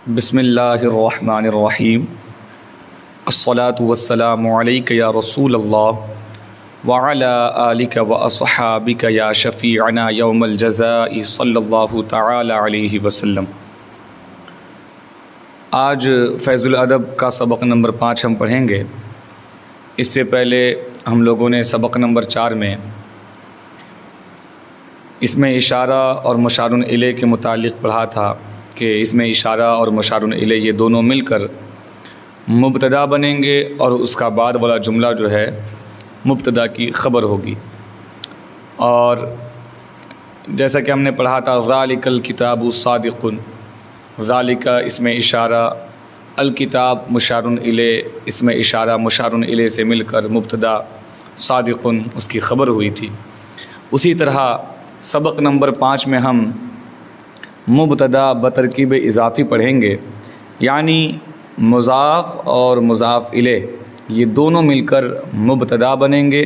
بسم اللہ الرحمن الرحیم الصلاة والسلام علیک یا رسول اللہ وعلی آلک واصحابک یا شفیعنا یوم الجزاء صلی اللہ تعالی علیہ وسلم۔ آج فیض الادب کا سبق نمبر 5 ہم پڑھیں گے۔ اس سے پہلے ہم لوگوں نے سبق نمبر 4 میں اس میں اشارہ اور مشار الیہ کے متعلق پڑھا تھا کہ اس میں اشارہ اور مشار الیہ یہ دونوں مل کر مبتدا بنیں گے اور اس کا بعد والا جملہ جو ہے مبتدا کی خبر ہوگی۔ اور جیسا کہ ہم نے پڑھا تھا ذالک الکتاب صادق، ذالک اس میں اشارہ، الکتاب مشار الیہ اس میں اشارہ مشار الیہ سے مل کر مبتدا صادق اس کی خبر ہوئی تھی۔ اسی طرح سبق نمبر 5 میں ہم مبتدا بترکیب اضافی پڑھیں گے، یعنی مضاف اور مضاف الیہ یہ دونوں مل کر مبتدا بنیں گے،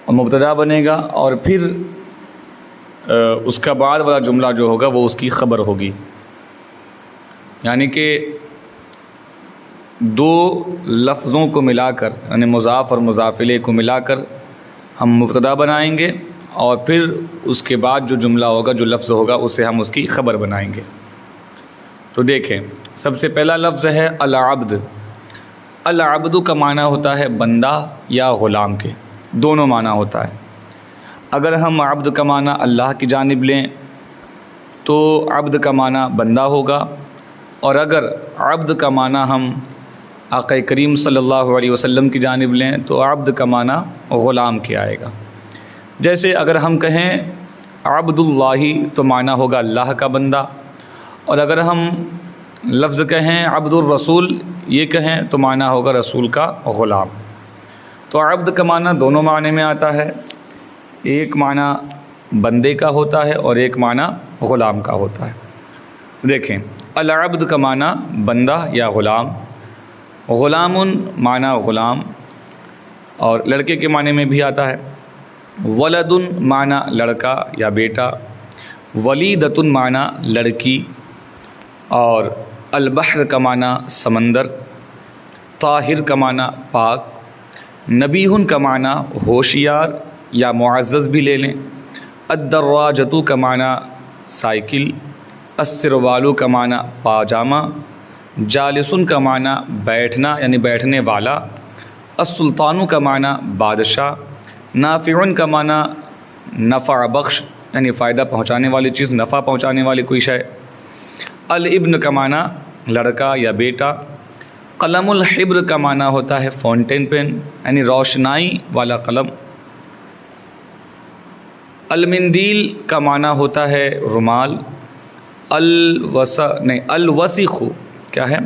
اور مبتدا بنے گا اور پھر اس کا بعد والا جملہ جو ہوگا وہ اس کی خبر ہوگی، یعنی کہ دو لفظوں کو ملا کر، یعنی مضاف اور مضاف الیہ کو ملا کر ہم مبتدا بنائیں گے اور پھر اس کے بعد جو جملہ ہوگا، جو لفظ ہوگا، اسے ہم اس کی خبر بنائیں گے۔ تو دیکھیں، سب سے پہلا لفظ ہے العبد۔ العبد کا معنی ہوتا ہے بندہ یا غلام کے، دونوں معنی ہوتا ہے۔ اگر ہم عبد کا معنی اللہ کی جانب لیں تو عبد کا معنی بندہ ہوگا، اور اگر عبد کا معنی ہم آقا کریم صلی اللہ علیہ وسلم کی جانب لیں تو عبد کا معنی غلام کے آئے گا۔ جیسے اگر ہم کہیں عبد اللہ تو معنی ہوگا اللہ کا بندہ، اور اگر ہم لفظ کہیں عبد الرسول یہ کہیں تو معنی ہوگا رسول کا غلام۔ تو عبد کا معنی دونوں معنی میں آتا ہے، ایک معنی بندے کا ہوتا ہے اور ایک معنی غلام کا ہوتا ہے۔ دیکھیں، العبد کا معنی بندہ یا غلام، غلام معنی غلام اور لڑکے کے معنی میں بھی آتا ہے، ولد معنی لڑکا یا بیٹا، ولیدۃ معنی لڑکی، اور البحر کا معنی سمندر، طاہر کا معنی پاک، نبیہ کا معنی ہوشیار یا معزز بھی لے لیں، الدراجۃ کا معنی سائیکل، السروال کا معنی پاجامہ، جالسن کا معنی بیٹھنا یعنی بیٹھنے والا، السلطان کا معنی بادشاہ، نافع کا معنی نفع بخش یعنی فائدہ پہنچانے والی چیز، نفع پہنچانے والی کوئی شے، الابن کا معنی لڑکا یا بیٹا، قلم الحبر کا معنی ہوتا ہے فاؤنٹین پین یعنی روشنائی والا قلم، المندیل کا معنی ہوتا ہے رومال، الوسخ کیا ہے؟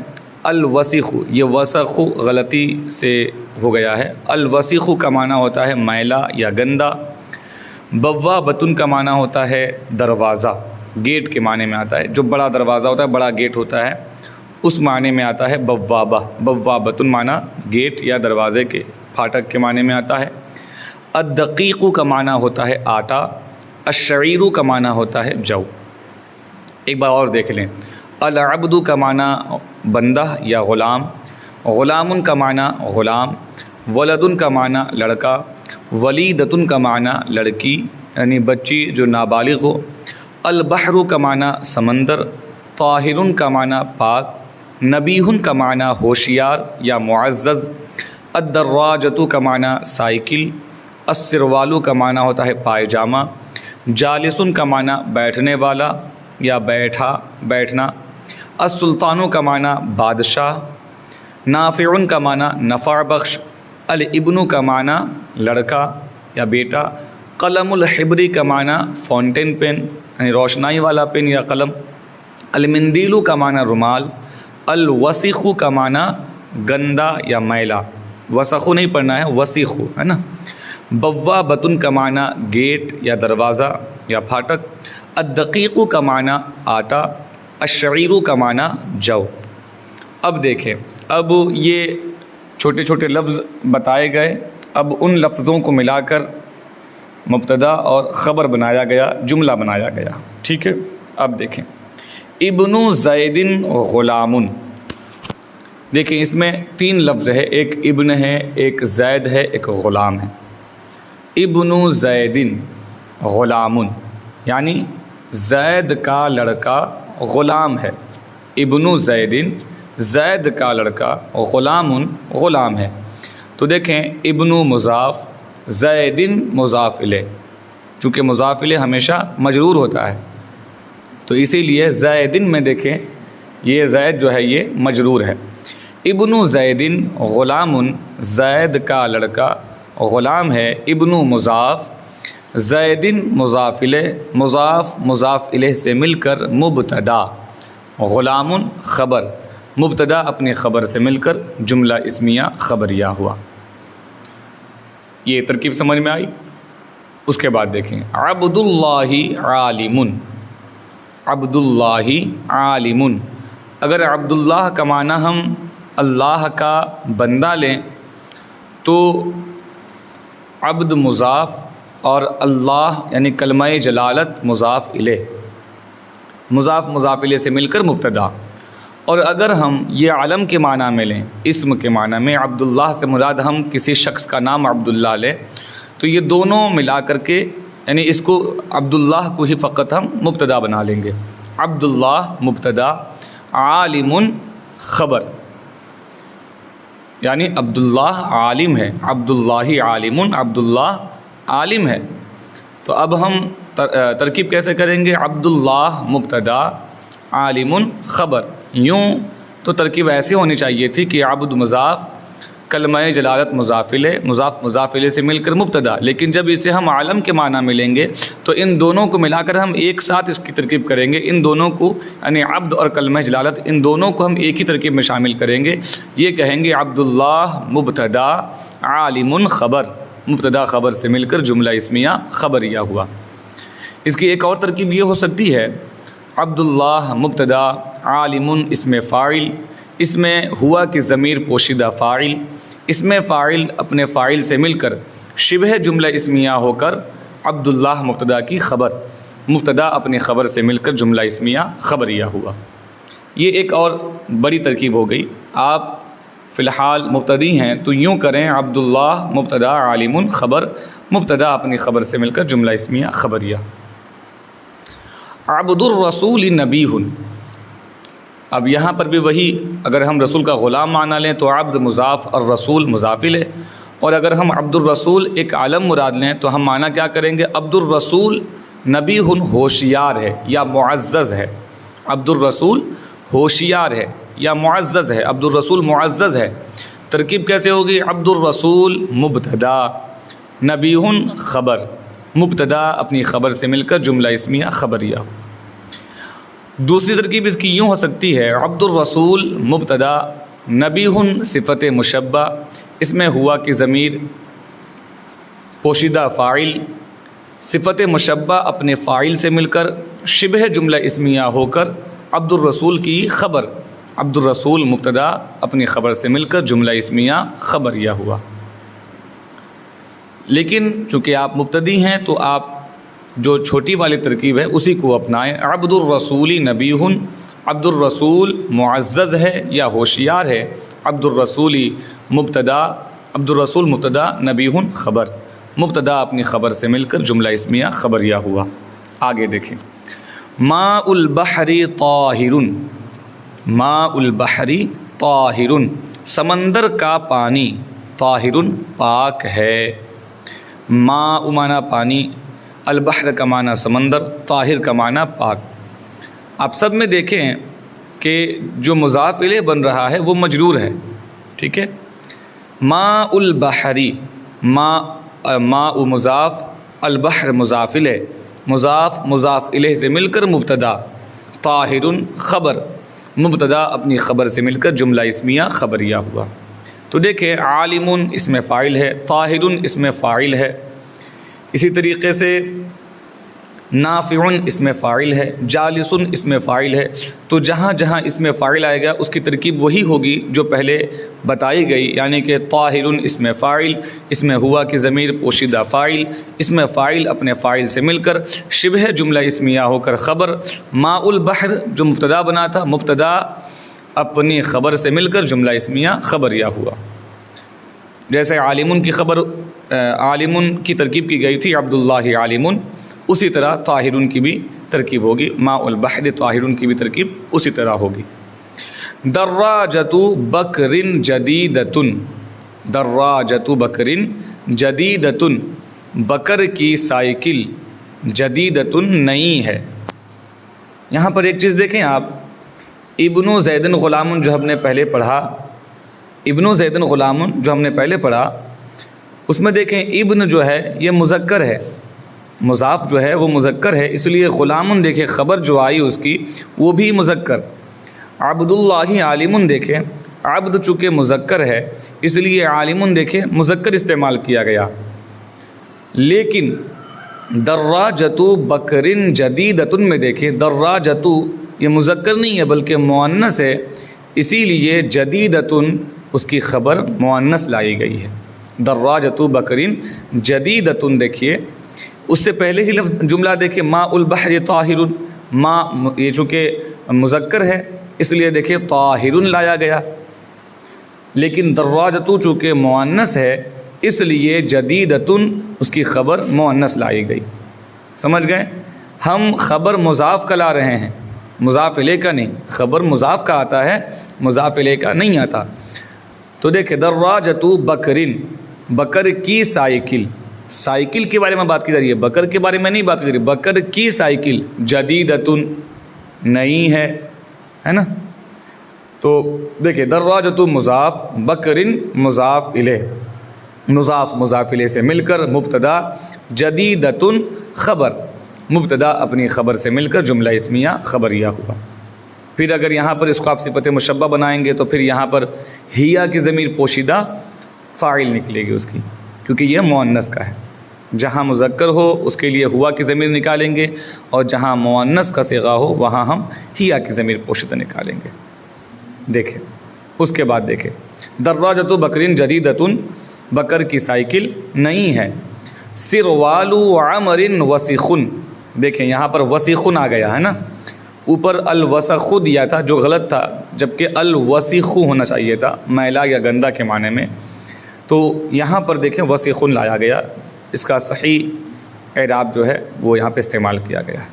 الوسخ، یہ وسخ غلطی سے ہو گیا ہے، الوسخ کا معنی ہوتا ہے میلا یا گندا، بوابۃ کا معنی ہوتا ہے دروازہ، گیٹ کے معنی میں آتا ہے، جو بڑا دروازہ ہوتا ہے، بڑا گیٹ ہوتا ہے، اس معنی میں آتا ہے بوابہ، بوابۃ معنی گیٹ یا دروازے کے پھاٹک کے معنی میں آتا ہے، الدقیق کا معنی ہوتا ہے آٹا، الشعیر کا معنی ہوتا ہے جو۔ ایک بار اور دیکھ لیں، العبد کا معنی بندہ یا غلام، غلام کا معنی غلام، ولد کا معنی لڑکا، ولیدۃ کا معنی لڑکی یعنی بچی جو نابالغ ہو، البحر کا معنی سمندر، طاہر کا معنی پاک، نبیہ کا معنی ہوشیار یا معزز، الدراجۃ کا معنی سائیکل، السروال کا معنی ہوتا ہے پائجامہ، جالسن کا معنی بیٹھنے والا یا بیٹھنا، السلطان کا معنی بادشاہ، نافع کا معنی نفع بخش، الابن کا معنی لڑکا یا بیٹا، قلم الحبری کا معنی فاؤنٹین پین یعنی روشنائی والا پین یا قلم، المندیل کا معنی رومال، الوسخ کا معنی گندا یا میلا، وسخ نہیں پڑھنا ہے، وسیخ ہے نا، بوابۃ کا معنی گیٹ یا دروازہ یا پھاٹک، الدقیق کا معنی آٹا، الشعیر کا معنی جو۔ اب دیکھیں، اب یہ چھوٹے چھوٹے لفظ بتائے گئے، اب ان لفظوں کو ملا کر مبتدا اور خبر بنایا گیا، جملہ بنایا گیا، ٹھیک ہے۔ اب دیکھیں، ابن زیدن غلام. دیکھیں اس میں 3 لفظ ہے، ایک ابن ہے، ایک زید ہے، ایک غلام ہے. ابن زیدن غلام یعنی زید کا لڑکا غلام ہے. ابن زیدن زید کا لڑکا، غلام غلام ہے. تو دیکھیں ابن مضاف، زیدن مضاف الیہ، چونکہ مضاف الیہ ہمیشہ مجرور ہوتا ہے تو اسی لیے زیدن میں دیکھیں یہ زید جو ہے یہ مجرور ہے. ابن زیدن غلام، زید کا لڑکا غلام ہے. ابن مضاف، زیدن مضاف الیہ، مضاف مضاف الیہ سے مل کر مبتدا، غلام خبر، مبتدا اپنی خبر سے مل کر جملہ اسمیہ خبریہ ہوا. یہ ترکیب سمجھ میں آئی. اس کے بعد دیکھیں عبد اللہ عالم. عبد اللہ عالم، اگر عبد اللہ کا معنی ہم اللہ کا بندہ لیں تو عبد مضاف اور اللہ یعنی کلمہ جلالت مضاف الیہ، مضاف مضاف الیہ سے مل کر مبتدا. اور اگر ہم یہ علم کے معنی میں لیں، اسم کے معنی میں عبداللہ سے مراد ہم کسی شخص کا نام عبداللہ لیں تو یہ دونوں ملا کر کے یعنی اس کو عبداللہ کو ہی فقط ہم مبتدا بنا لیں گے. عبداللہ مبتدا، عالم خبر، یعنی عبداللہ عالم ہے، عبداللہ عالم، عبداللہ عالم ہے. تو اب ہم ترکیب کیسے کریں گے؟ عبداللہ مبتدا، عالم خبر. یوں تو ترکیب ایسی ہونی چاہیے تھی کہ عبد مضاف، کلمہ جلالت مضاف الیہ، مضاف مضاف الیہ سے مل کر مبتدا. لیکن جب اسے ہم عالم کے معنی میں لیں گے تو ان دونوں کو ملا کر ہم ایک ساتھ اس کی ترکیب کریں گے. ان دونوں کو یعنی عبد اور کلمہ جلالت ان دونوں کو ہم ایک ہی ترکیب میں شامل کریں گے. یہ کہیں گے عبداللہ مبتدا، عالم خبر، مبتدا خبر سے مل کر جملہ اسمیہ خبریہ ہوا. اس کی ایک اور ترکیب یہ ہو سکتی ہے عبداللہ مبتدا، عالم اسم فاعل، اس میں ہوا کی ضمیر پوشیدہ فاعل، اس میں فاعل اپنے فاعل سے مل کر شبہ جملہ اسمیہ ہو کر عبداللہ مبتدا کی خبر، مبتدا اپنی خبر سے مل کر جملہ اسمیہ خبریہ ہوا. یہ ایک اور بڑی ترکیب ہو گئی. آپ فی الحال مبتدی ہیں تو یوں کریں عبداللہ مبتدا، عالم خبر، مبتدا اپنی خبر سے مل کر جملہ اسمیہ خبریہ. عبد الرسول نبی. اب یہاں پر بھی وہی، اگر ہم رسول کا غلام معنی لیں تو عبد مضاف اور رسول مضاف الیہ، اور اگر ہم عبد الرسول ایک عالم مراد لیں تو ہم معنی کیا کریں گے؟ عبد الرسول نبی ہوشیار ہے یا معزز ہے. عبد الرسول ہوشیار ہے یا معزز ہے، عبد الرسول معزز ہے. ترکیب کیسے ہوگی؟ عبد الرسول مبتدا، نبی خبر، مبتدا اپنی خبر سے مل کر جملہ اسمیہ خبریہ. دوسری ترکیب اس کی یوں ہو سکتی ہے عبد الرسول مبتدا، نبی صفت مشبہ، اس میں ہوا کی ضمیر پوشیدہ فاعل، صفت مشبہ اپنے فاعل سے مل کر شبہ جملہ اسمیہ ہو کر عبد الرسول کی خبر، عبد الرسول مبتدا اپنی خبر سے مل کر جملہ اسمیہ خبریہ ہوا. لیکن چونکہ آپ مبتدی ہیں تو آپ جو چھوٹی والی ترکیب ہے اسی کو اپنائیں. عبد الرسول نبی، عبد الرسول معزز ہے یا ہوشیار ہے. عبد الرسول مبتدا، عبد الرسول مبتدا، نبی خبر، مبتدا اپنی خبر سے مل کر جملہ اسمیہ خبریہ ہوا. آگے دیکھیں ماء البحر طاہر. ماء البحر طاہر، سمندر کا پانی، طاہر پاک ہے. ماء معنی پانی، البحر کا معنی سمندر، طاہر کا معنی پاک. آپ سب میں دیکھیں کہ جو مضاف الیہ بن رہا ہے وہ مجرور ہے، ٹھیک ہے. ماء البحری، ماء مضاف، البحر مضاف الیہ، مضاف مضاف الیہ سے مل کر مبتدا، طاہر خبر، مبتدا اپنی خبر سے مل کر جملہ اسمیہ خبریہ ہوا. تو دیکھیں عالم اس میں فاعل ہے، طاہر اس میں فاعل ہے. اسی طریقے سے نافع اسم فاعل ہے، جالس اسم فاعل ہے، تو جہاں جہاں اسم فاعل آئے گا اس کی ترکیب وہی ہوگی جو پہلے بتائی گئی، یعنی کہ طاہر اسم فاعل، اس میں ہوا کی ضمیر پوشیدہ فاعل، اسم فاعل اپنے فاعل سے مل کر شبہ جملہ اسمیہ ہو کر خبر، ماء البحر جو مبتدا بنا تھا، مبتدا اپنی خبر سے مل کر جملہ اسمیہ خبریہ ہوا۔ جیسے عالمن کی خبر عالمن کی ترکیب کی گئی تھی عبداللہ عالمن، اسی طرح طاہرن کی بھی ترکیب ہوگی، ماء البحر طاہرن کی بھی ترکیب اسی طرح ہوگی۔ دراجۃ بکر جدیدۃ، دراجۃ بکر جدیدۃ، بکر کی سائیکل جدیدۃ نئی ہے۔ یہاں پر ایک چیز دیکھیں آپ، ابن زید غلام جو ہم نے پہلے پڑھا، ابن زید غلام جو ہم نے پہلے پڑھا، اس میں دیکھیں ابن جو ہے یہ مذکر ہے، مضاف جو ہے وہ مذکر ہے، اس لیے غلام دیکھیں خبر جو آئی اس کی وہ بھی مذکر۔ عبداللہ عالم دیکھیں عبد چونکہ مذکر ہے اس لیے عالم دیکھیں مذکر استعمال کیا گیا، لیکن دراجۃ بکر جدیدۃ میں دیکھیں دراجۃ یہ مذکر نہیں ہے بلکہ مؤنث ہے، اسی لیے جدیدۃ اس کی خبر مؤنث لائی گئی ہے۔ دراجۃ بکر جدیدۃ دیکھیے اس سے پہلے ہی لفظ جملہ دیکھیں ماء البحر طاہر، ماء یہ چونکہ مذکر ہے اس لیے دیکھیں طاہر لایا گیا، لیکن دراجۃ چونکہ مؤنث ہے اس لیے جدیدۃ اس کی خبر مؤنث لائی گئی۔ سمجھ گئے؟ ہم خبر مضاف کا لا رہے ہیں، مضاف الیہ کا نہیں، خبر مضاف کا آتا ہے مضاف الیہ کا نہیں آتا۔ تو دیکھیں دراجۃ بکرن، بکر کی سائیکل، سائیکل کے بارے میں بات کی جا رہی ہے، بکر کے بارے میں نہیں بات کی جا رہی، بکر کی سائیکل جدیدۃ نئی ہے نا۔ تو دیکھیں دراجۃ مضاف، بکرن مضاف الیہ، مضاف مضاف الیہ سے مل کر مبتدا، جدیدۃ خبر، مبتدا اپنی خبر سے مل کر جملہ اسمیہ خبریہ ہوا۔ پھر اگر یہاں پر اس کو آپ صفت مشبہ بنائیں گے تو پھر یہاں پر ہیا کی ضمیر پوشیدہ فاعل نکلے گی اس کی، کیونکہ یہ مؤنث کا ہے۔ جہاں مذکر ہو اس کے لیے ہوا کی ضمیر نکالیں گے، اور جہاں مؤنث کا صیغہ ہو وہاں ہم ہیا کی ضمیر پوشیدہ نکالیں گے۔ دیکھیں اس کے بعد دیکھیں دراجۃ بکر جدیدۃ، بکر کی سائیکل نئی ہے۔ سروال عمر وسخ، دیکھیں یہاں پر وسخ آ گیا ہے نا، اوپر الوسخ دیا تھا جو غلط تھا، جبکہ الوسخ ہونا چاہیے تھا میلا یا گندا کے معنی میں، تو یہاں پر دیکھیں وسخ لایا گیا، اس کا صحیح اعراب جو ہے وہ یہاں پہ استعمال کیا گیا ہے،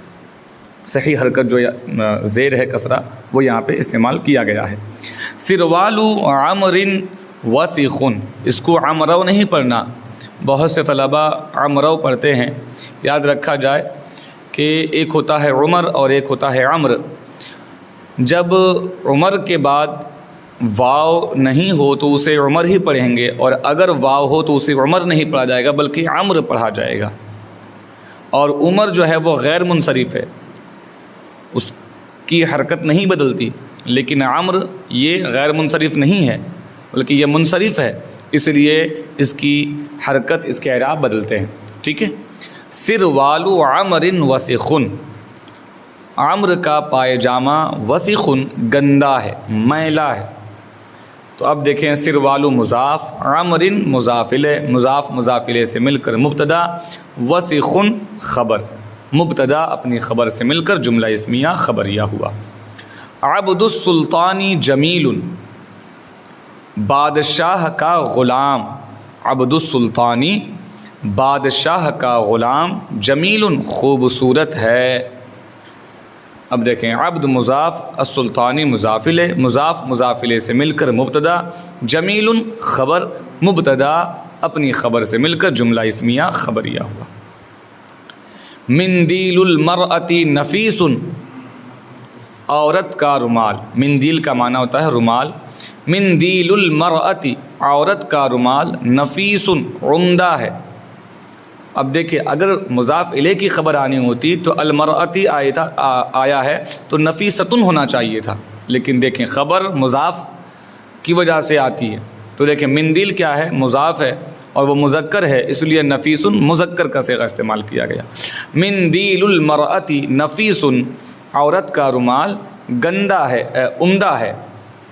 صحیح حرکت جو زیر ہے کسرہ وہ یہاں پہ استعمال کیا گیا ہے۔ سروال عمر وسخ، اس کو عمرو نہیں پڑھنا، بہت سے طلباء عمرو پڑھتے ہیں، یاد رکھا جائے کہ ایک ہوتا ہے عمر اور ایک ہوتا ہے عمر۔ جب عمر کے بعد واو نہیں ہو تو اسے عمر ہی پڑھیں گے، اور اگر واو ہو تو اسے عمر نہیں پڑھا جائے گا بلکہ عمر پڑھا جائے گا۔ اور عمر جو ہے وہ غیر منصرف ہے، اس کی حرکت نہیں بدلتی، لیکن عمر یہ غیر منصرف نہیں ہے بلکہ یہ منصرف ہے، اس لیے اس کی حرکت اس کے اعراب بدلتے ہیں، ٹھیک ہے۔ سروال عمر وسخ، عمر کا پائجامہ وسخ گندا ہے، میلا ہے۔ تو اب دیکھیں سروال مضاف، عمر مضاف الیہ، مضاف مضاف الیہ سے مل کر مبتدا، وسخ خبر، مبتدا اپنی خبر سے مل کر جملہ اسمیہ خبریہ ہوا۔ عبد السلطان جمیل، بادشاہ کا غلام، عبد السلطانی بادشاہ کا غلام، جمیل خوبصورت ہے۔ اب دیکھیں عبد مضاف، السلطانی مضاف الیہ، مضاف مضاف الیہ سے مل کر مبتدا، جمیل خبر، مبتدا اپنی خبر سے مل کر جملہ اسمیہ خبریہ ہوا۔ مندیل المرأۃ نفیس، عورت کا رومال، مندیل کا معنی ہوتا ہے رومال، مندیل المرأۃ عورت کا رومال، نفیس عمدہ ہے۔ اب دیکھیں اگر مضاف الیہ کی خبر آنی ہوتی تو المرأۃ آیا ہے تو نفیستن ہونا چاہیے تھا، لیکن دیکھیں خبر مضاف کی وجہ سے آتی ہے، تو دیکھیں مندیل کیا ہے، مضاف ہے، اور وہ مذکر ہے اس لیے نفیس مذکر کا صیغہ استعمال کیا گیا۔ مندیل المرأتی نفیس، عورت کا رومال گندہ ہے، عمدہ ہے،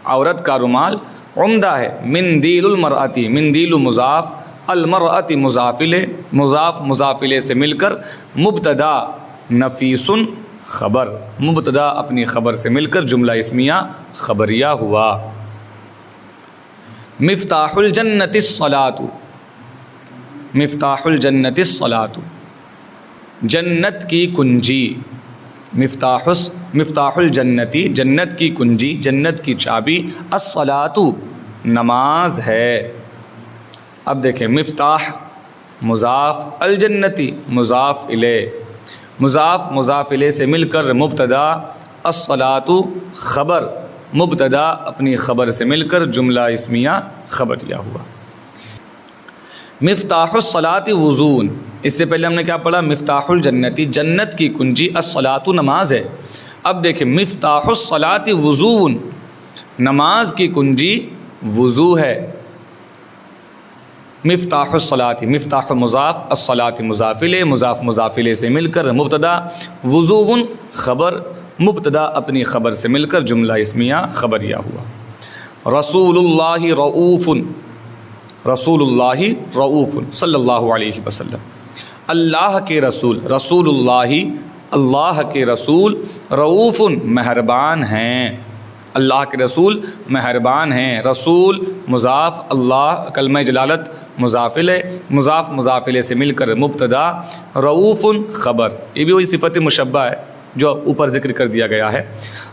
عورت کا رومال عمدہ ہے۔ مندیل المرأتی، مندیل مضاف، المرأتی مضافلے، مضاف مضافلے سے مل کر مبتدا نفیس خبر، مبتدا اپنی خبر سے مل کر جملہ اسمیہ خبریہ ہوا۔ مفتاح الجنت الصلاۃ، مفتاح الجنت الصلاۃ، جنت کی کنجی، مفتاح الجنتی، جنت کی کنجی، جنت کی چابی، الصلاۃ نماز ہے۔ اب دیکھیں مفتاح مضاف، الجنتی مضاف الیہ، مضاف مضاف الیہ سے مل کر مبتدا، الصلاۃ خبر، مبتدا اپنی خبر سے مل کر جملہ اسمیہ خبریہ ہوا۔ مفتاح الصلاۃ وضوء، اس سے پہلے ہم نے کیا پڑھا؟ مفتاح الجنتی، جنت کی کنجی، الصلاۃ نماز ہے۔ اب دیکھیں مفتاح الصلاۃ وضوء، نماز کی کنجی وضو ہے۔ مفتاح الصلاۃ، مفتاح مضاف، الصلاۃ مضاف الیہ، مضاف مضاف الیہ سے مل کر مبتدا، وضوء خبر، مبتدا اپنی خبر سے مل کر جملہ اسمیہ خبریہ ہوا۔ رسول اللہ رؤوف، رسول اللہ رؤوف صلی اللہ علیہ وسلم، اللہ کے رسول، رسول اللہ اللہ کے رسول، رؤوف مہربان ہیں، اللہ کے رسول مہربان ہیں۔ رسول مضاف، اللہ کلمہ جلالت مضاف الیہ، مضاف مضاف الیہ سے مل کر مبتدا، رؤوف خبر، یہ بھی وہی صفت مشبہ ہے جو اوپر ذکر کر دیا گیا ہے۔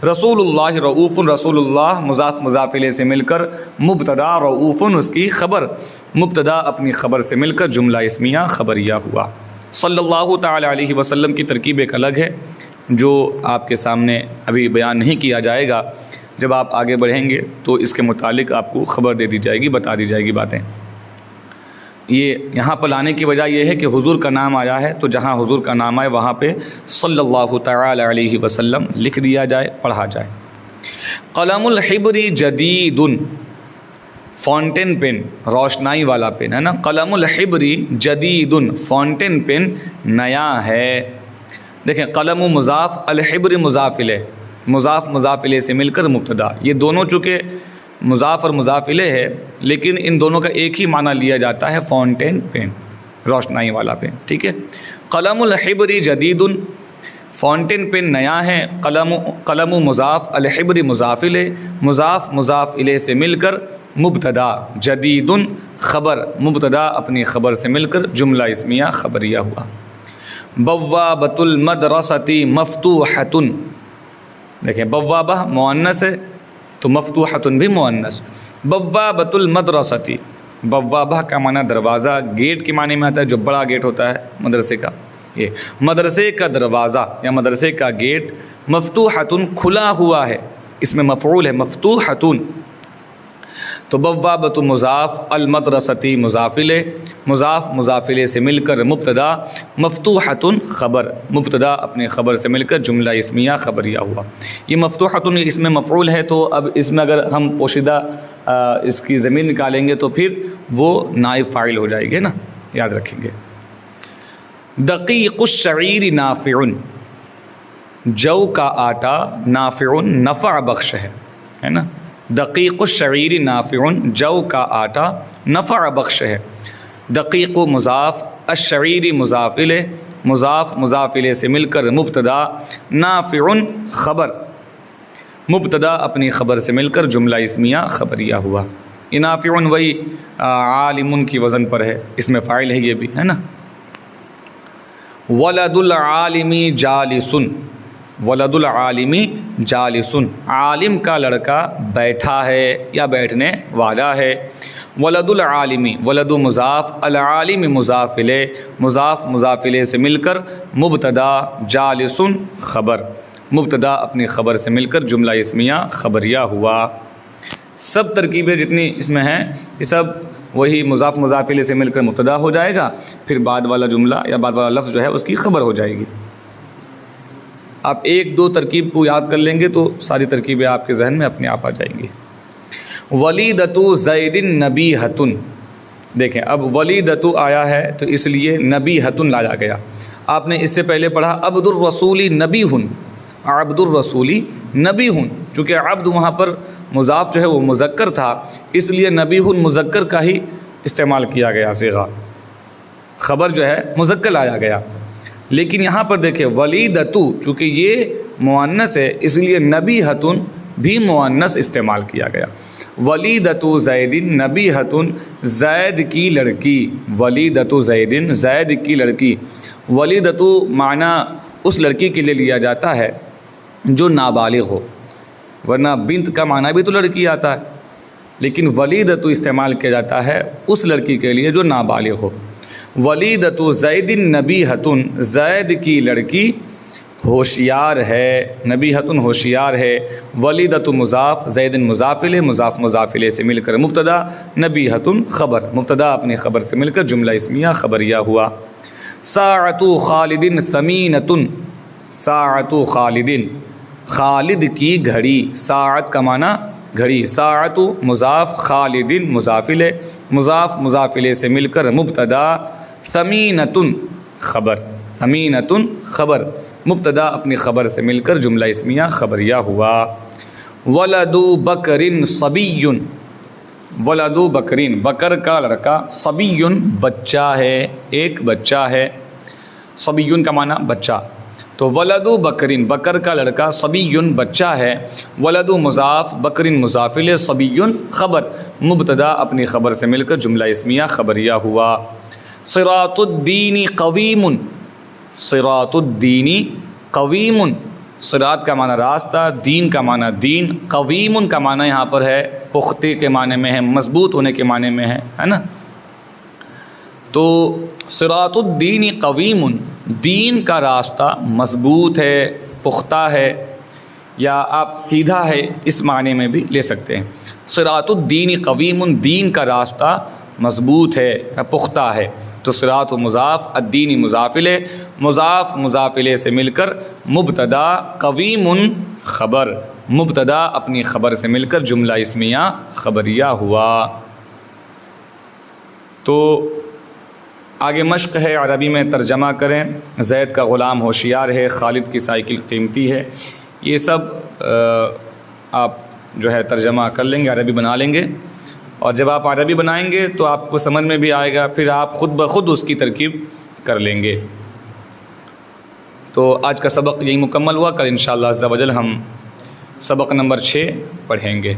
رسول اللہ رؤوف، رسول اللہ مضاف مضاف الیہ سے مل کر مبتدا، رؤوف اس کی خبر، مبتدا اپنی خبر سے مل کر جملہ اسمیہ خبریہ ہوا۔ صلی اللہ تعالی علیہ وسلم کی ترکیب ایک الگ ہے جو آپ کے سامنے ابھی بیان نہیں کیا جائے گا، جب آپ آگے بڑھیں گے تو اس کے متعلق آپ کو خبر دے دی جائے گی، بتا دی جائے گی باتیں۔ یہ یہاں پر لانے کی وجہ یہ ہے کہ حضور کا نام آیا ہے تو جہاں حضور کا نام آئے وہاں پہ صلی اللہ تعالی علیہ وسلم لکھ دیا جائے، پڑھا جائے۔ قلم الحبر جدید، فاؤنٹین پین، روشنائی والا پین ہے نا، قلم الحبر جدید، فاؤنٹین پین نیا ہے۔ دیکھیں قلم مضاف، الحبر مضاف الیہ، مضاف مضاف الیہ سے مل کر مبتدا، یہ دونوں چونکہ مضاف اور مضاف الیہ ہے لیکن ان دونوں کا ایک ہی معنی لیا جاتا ہے، فاؤنٹین پین، روشنائی والا پین، ٹھیک ہے۔ قلم الحبر جدید، فاؤنٹین پین نیا ہے، قلم مضاف، الحبر مضاف الیہ، مضاف مضاف الیہ سے مل کر مبتدا، جدید خبر، مبتدا اپنی خبر سے مل کر جملہ اسمیہ خبریہ ہوا۔ بوابۃ المدرسۃ مفتوحۃ، دیکھیں بوابہ مؤنث ہے تو مفتوحۃ بھی مؤنث۔ بوابۃ المدرسۃ، بوابہ کا معنی دروازہ، گیٹ کے معنی میں آتا ہے جو بڑا گیٹ ہوتا ہے مدرسے کا، یہ مدرسے کا دروازہ یا مدرسے کا گیٹ، مفتوحۃ کھلا ہوا ہے، اس میں مفعول ہے مفتوحۃ، تو بوابۃ مضاف، المدرستی مضاف الیہ، مضاف مضاف الیہ سے مل کر مبتدا، مفتوحۃ خبر، مبتدا اپنی خبر سے مل کر جملہ اسمیہ خبریہ ہوا۔ یہ مفتوحۃ اس میں مفعول ہے تو اب اس میں اگر ہم پوشیدہ اس کی ضمیر نکالیں گے تو پھر وہ نائب فاعل ہو جائے گی نا، یاد رکھیں گے۔ دقیق الشعیر نافع، جو کا آٹا، نافع نفع بخش ہے نا، دقیق الشعیر نافع، جو کا آٹا نفع بخش ہے۔ دقیق مضاف، الشعیر مضاف الیہ، مضاف مضاف الیہ سے مل کر مبتدا، نافع خبر، مبتدا اپنی خبر سے مل کر جملہ اسمیہ خبریہ ہوا۔ یہ نافع وہی عالم کی وزن پر ہے، اس میں فاعل ہے یہ بھی ہے نا۔ ولد العالم جالس، ولد العالم جالس، عالم کا لڑکا بیٹھا ہے یا بیٹھنے والا ہے۔ ولد العالم، ولد مضاف، العالم مضاف الیہ، مضاف مضاف الیہ سے مل کر مبتدا، جالس خبر، مبتدا اپنی خبر سے مل کر جملہ اسمیہ خبریہ ہوا۔ سب ترکیبیں جتنی اس میں ہیں یہ سب وہی مضاف مضاف الیہ سے مل کر مبتدا ہو جائے گا، پھر بعد والا جملہ یا بعد والا لفظ جو ہے اس کی خبر ہو جائے گی۔ آپ ایک دو ترکیب کو یاد کر لیں گے تو ساری ترکیبیں آپ کے ذہن میں اپنے آپ آ جائیں گی۔ ولیدۃ زید نبیہۃ، دیکھیں اب ولیدتو آیا ہے تو اس لیے نبیہۃ لایا گیا. آپ نے اس سے پہلے پڑھا عبد الرسول نبیہ، عبد الرسول نبیہ، چونکہ عبد وہاں پر مضاف جو ہے وہ مذکر تھا، اس لیے نبیہ مذکر کا ہی استعمال کیا گیا صیغہ، خبر جو ہے مذکر لایا گیا. لیکن یہاں پر دیکھیں ولیدتو چونکہ یہ مؤنث ہے اس لیے نبیہۃ بھی مؤنث استعمال کیا گیا. ولیدتو زید نبیہۃ، زید کی لڑکی، ولیدتو زید زید کی لڑکی. ولیدتو معنی اس لڑکی کے لیے لیا جاتا ہے جو نابالغ ہو، ورنہ بنت کا معنی بھی تو لڑکی آتا ہے، لیکن ولیدتو استعمال کیا جاتا ہے اس لڑکی کے لیے جو نابالغ ہو. ولیدتو زید نبیہۃ، زید کی لڑکی ہوشیار ہے، نبیہۃ ہوشیار ہے. ولیدۃ مضاف، زید مضاف الیہ، مضاف مضاف الیہ سے مل کر مبتدا، نبیہۃ خبر، مبتدا اپنی خبر سے مل کر جملہ اسمیہ خبریہ ہوا. ساعۃ خالد ثمینۃ، ساعۃ خالد خالد کی گھڑی، ساعت کا معنی گھڑی. ساعۃ مضاف، خالد مضاف الیہ، مضاف مضاف الیہ سے مل کر مبتدا، ثمینۃ خبر، ثمینۃ خبر، مبتدا اپنی خبر سے مل کر جملہ اسمیہ خبریہ ہوا. ولد بکر صبی، ولد بکر بکر کا لڑکا، صبی بچہ ہے، ایک بچہ ہے، صبی کا معنی بچہ. تو ولد بکر بکر کا لڑکا، صبی بچہ ہے. ولد مضاف، بکر مضاف الیہ، صبی خبر، مبتدا اپنی خبر سے مل کر جملہ اسمیہ خبریہ ہوا. صراط الدین قویم، صراط الدین قویم، صراط کا معنی راستہ، دین کا معنی دین، قویم کا معنی یہاں پر ہے پختے کے معنی میں ہے، مضبوط ہونے کے معنی میں ہے نا. تو صراط الدین قویم، دین کا راستہ مضبوط ہے، پختہ ہے، یا آپ سیدھا ہے اس معنی میں بھی لے سکتے ہیں. صراط الدین قویم، دین کا راستہ مضبوط ہے یا پختہ ہے. تو صراط و مضاف، الدین مضاف الیہ، مضاف مضاف الیہ سے مل کر مبتدا، قویم خبر، مبتدا اپنی خبر سے مل کر جملہ اسمیہ خبریہ ہوا. تو آگے مشق ہے، عربی میں ترجمہ کریں. زید کا غلام ہوشیار ہے، خالد کی سائیکل قیمتی ہے. یہ سب آپ جو ہے ترجمہ کر لیں گے، عربی بنا لیں گے، اور جب آپ عربی بنائیں گے تو آپ کو سمجھ میں بھی آئے گا، پھر آپ خود بخود اس کی ترکیب کر لیں گے. تو آج کا سبق یہی مکمل ہوا. کل انشاءاللہ عز و جل ہم سبق نمبر 6 پڑھیں گے.